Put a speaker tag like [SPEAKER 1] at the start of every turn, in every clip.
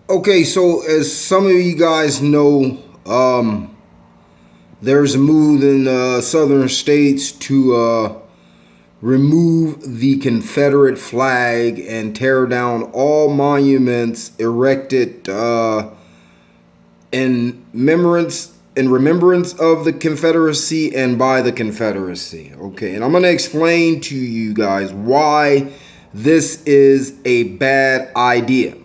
[SPEAKER 1] Okay, so as some of you guys know, there's a move in southern states to remove the Confederate flag and tear down all monuments erected in remembrance of the Confederacy and by the Confederacy. Okay, and I'm gonna explain to you guys why this is a bad idea.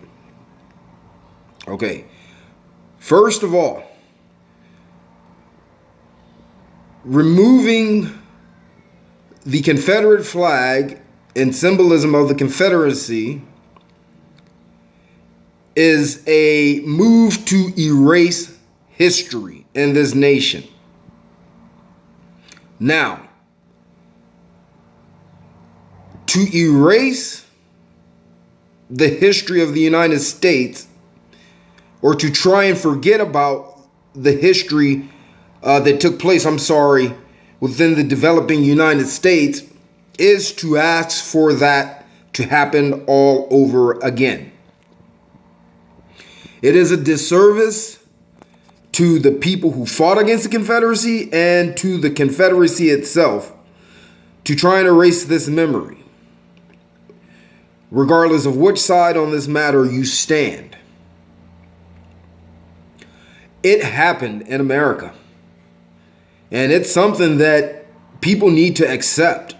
[SPEAKER 1] Okay, first of all, removing the Confederate flag and symbolism of the Confederacy is a move to erase history in this nation. Now, to erase the history of the United States, or to try and forget about the history that took place, within the developing United States, is to ask for that to happen all over again. It is a disservice to the people who fought against the Confederacy and to the Confederacy itself to try and erase this memory, regardless of which side on this matter you stand. It happened in America. And it's something that people need to accept.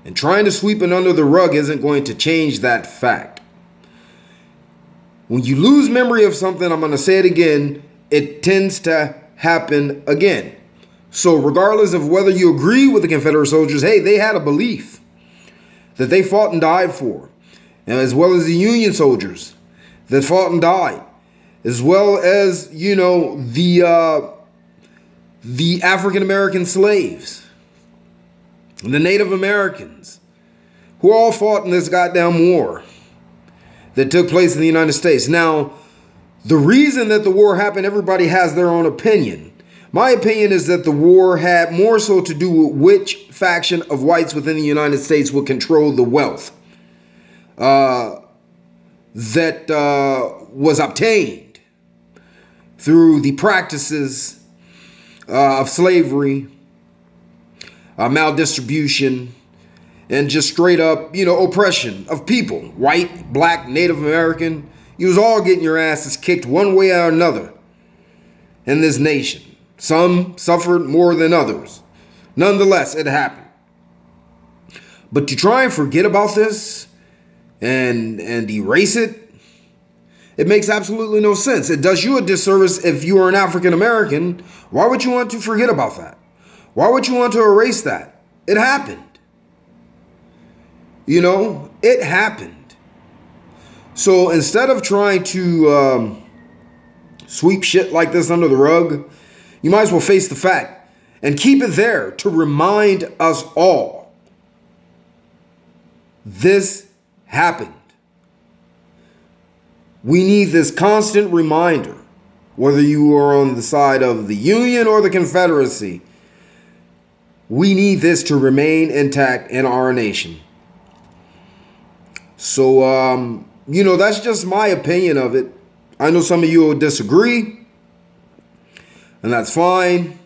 [SPEAKER 1] And trying to sweep it under the rug isn't going to change that fact. When you lose memory of something, I'm going to say it again, it tends to happen again. So regardless of whether you agree with the Confederate soldiers, hey, they had a belief that they fought and died for, and as well as the Union soldiers that fought and died, as well as, the African American slaves, the Native Americans, who all fought in this goddamn war that took place in the United States. Now, the reason that the war happened, everybody has their own opinion. My opinion is that the war had more so to do with which faction of whites within the United States would control the wealth that was obtained through the practices of slavery, maldistribution, and just straight up, oppression of people. White, black, Native American. You was all getting your asses kicked one way or another in this nation. Some suffered more than others. Nonetheless, it happened. But to try and forget about this and erase it, it makes absolutely no sense. It does you a disservice if you are an African American. Why would you want to forget about that? Why would you want to erase that? It happened. It happened. So instead of trying to sweep shit like this under the rug, you might as well face the fact and keep it there to remind us all. This happened. We need this constant reminder, whether you are on the side of the Union or the Confederacy. We need this to remain intact in our nation. So, that's just my opinion of it. I know some of you will disagree, and that's fine,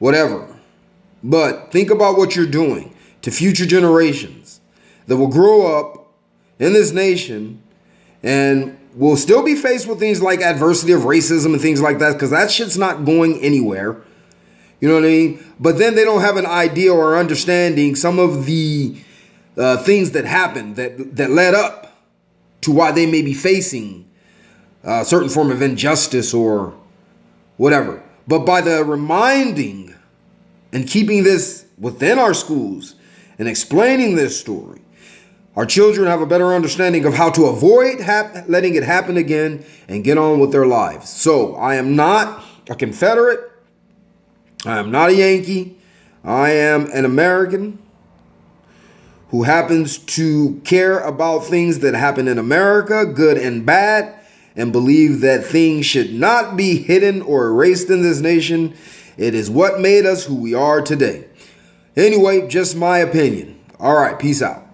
[SPEAKER 1] whatever. But think about what you're doing to future generations that will grow up in this nation and will still be faced with things like adversity of racism and things like that, because that shit's not going anywhere. You know what I mean? But then they don't have an idea or understanding some of the things that happened that led up to why they may be facing a certain form of injustice or whatever. But by the reminding and keeping this within our schools and explaining this story, our children have a better understanding of how to avoid letting it happen again and get on with their lives. So I am not a Confederate. I am not a Yankee. I am an American who happens to care about things that happen in America, good and bad, and believe that things should not be hidden or erased in this nation. It is what made us who we are today. Anyway, just my opinion. All right, peace out.